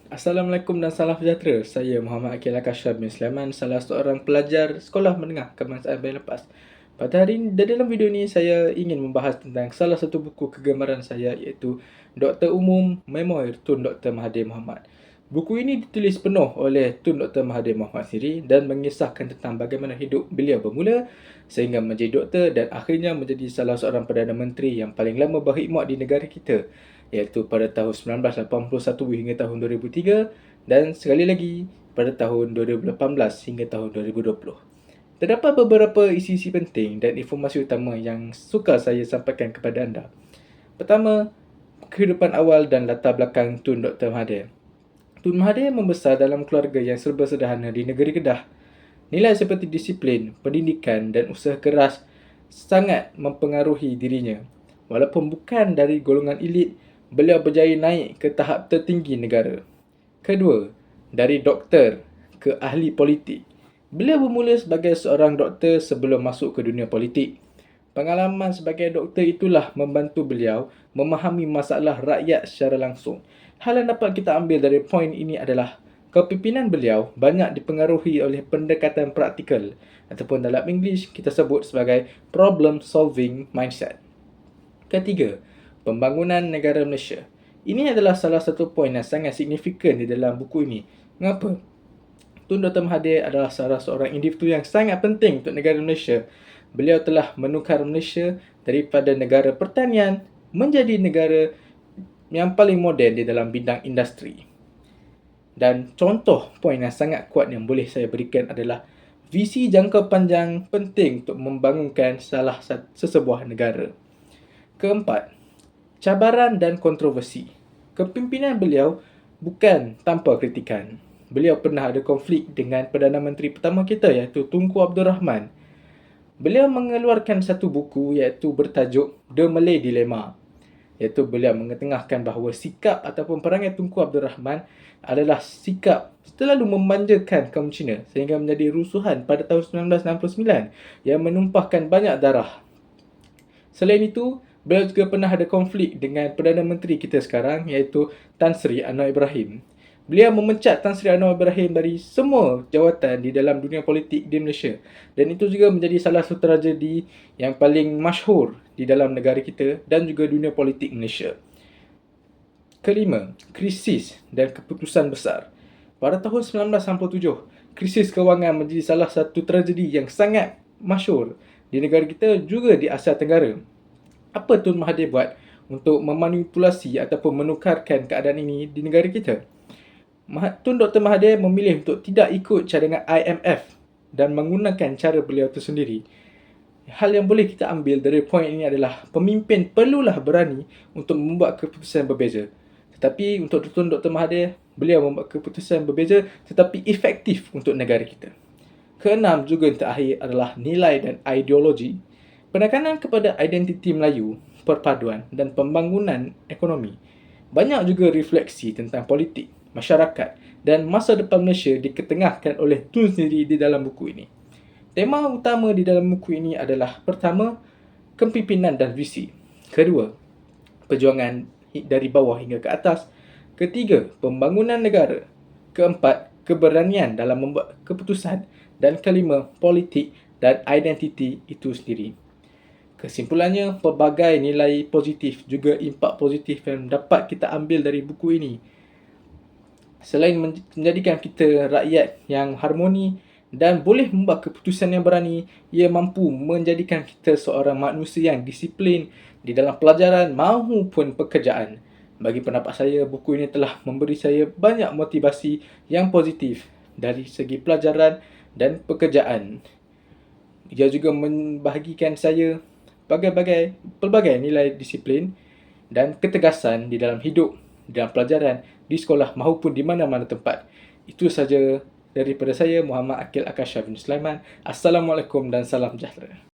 Assalamualaikum dan salam sejahtera. Saya Muhammad Akil Akashaf bin Sulaiman, salah seorang pelajar sekolah menengah kebangsaan Bayan Lepas. Pada hari ini, dalam video ini saya ingin membahas tentang salah satu buku kegemaran saya, iaitu Dr. Umum Memoir Tun Dr. Mahathir Mohamad. Buku ini ditulis penuh oleh Tun Dr. Mahathir Mohamad sendiri dan mengisahkan tentang bagaimana hidup beliau bermula sehingga menjadi doktor dan akhirnya menjadi salah seorang Perdana Menteri yang paling lama berkhidmat di negara kita, iaitu pada tahun 1981 hingga tahun 2003 dan sekali lagi pada tahun 2018 hingga tahun 2020. Terdapat beberapa isi-isi penting dan informasi utama yang suka saya sampaikan kepada anda. Pertama, kehidupan awal dan latar belakang Tun Dr. Mahathir. Tun Mahathir membesar dalam keluarga yang serba sederhana di negeri Kedah. Nilai seperti disiplin, pendidikan dan usaha keras sangat mempengaruhi dirinya. Walaupun bukan dari golongan elit, beliau berjaya naik ke tahap tertinggi negara. Kedua, dari doktor ke ahli politik. Beliau bermula sebagai seorang doktor sebelum masuk ke dunia politik. Pengalaman sebagai doktor itulah membantu beliau memahami masalah rakyat secara langsung. Hal yang dapat kita ambil dari poin ini adalah kepimpinan beliau banyak dipengaruhi oleh pendekatan praktikal ataupun dalam English kita sebut sebagai problem solving mindset. Ketiga, pembangunan negara Malaysia. Ini adalah salah satu poin yang sangat signifikan di dalam buku ini. Mengapa? Tun Dr. Mahathir adalah salah seorang individu yang sangat penting untuk negara Malaysia. Beliau telah menukar Malaysia daripada negara pertanian menjadi negara yang paling moden di dalam bidang industri. Dan contoh poin yang sangat kuat yang boleh saya berikan adalah visi jangka panjang penting untuk membangunkan sesebuah negara. Keempat, cabaran dan kontroversi. Kepimpinan beliau bukan tanpa kritikan. Beliau pernah ada konflik dengan Perdana Menteri pertama kita, iaitu Tunku Abdul Rahman. Beliau mengeluarkan satu buku iaitu bertajuk The Malay Dilemma, iaitu beliau mengetengahkan bahawa sikap ataupun perangai Tunku Abdul Rahman adalah sikap terlalu memanjakan kaum Cina sehingga menjadi rusuhan pada tahun 1969 yang menumpahkan banyak darah. Selain itu, beliau juga pernah ada konflik dengan Perdana Menteri kita sekarang, iaitu Tan Sri Anwar Ibrahim. Beliau memecat Tan Sri Anwar Ibrahim dari semua jawatan di dalam dunia politik di Malaysia. Dan itu juga menjadi salah satu tragedi yang paling masyhur di dalam negara kita dan juga dunia politik Malaysia. Kelima, krisis dan keputusan besar. Pada tahun 1997, krisis kewangan menjadi salah satu tragedi yang sangat masyhur di negara kita juga di Asia Tenggara. Apa Tun Mahathir buat untuk memanipulasi ataupun menukarkan keadaan ini di negara kita? Tun Dr. Mahathir memilih untuk tidak ikut cadangan IMF dan menggunakan cara beliau itu sendiri. Hal yang boleh kita ambil dari poin ini adalah pemimpin perlulah berani untuk membuat keputusan berbeza. Tetapi untuk Tun Dr. Mahathir, beliau membuat keputusan berbeza tetapi efektif untuk negara kita. Keenam juga yang terakhir adalah nilai dan ideologi. Penekanan kepada identiti Melayu, perpaduan dan pembangunan ekonomi. Banyak juga refleksi tentang politik, masyarakat dan masa depan Malaysia diketengahkan oleh Tun sendiri di dalam buku ini. Tema utama di dalam buku ini adalah pertama, kepimpinan dan visi. Kedua, perjuangan dari bawah hingga ke atas. Ketiga, pembangunan negara. Keempat, keberanian dalam membuat keputusan. Dan kelima, politik dan identiti itu sendiri. Kesimpulannya, pelbagai nilai positif juga impak positif yang dapat kita ambil dari buku ini. Selain menjadikan kita rakyat yang harmoni dan boleh membuat keputusan yang berani, ia mampu menjadikan kita seorang manusia yang disiplin di dalam pelajaran maupun pekerjaan. Bagi pendapat saya, buku ini telah memberi saya banyak motivasi yang positif dari segi pelajaran dan pekerjaan. Ia juga membahagikan saya pelbagai nilai disiplin dan ketegasan di dalam hidup, dalam pelajaran, di sekolah maupun di mana-mana tempat. Itu saja daripada saya, Muhammad Akil Akashaf bin Sulaiman. Assalamualaikum dan salam sejahtera.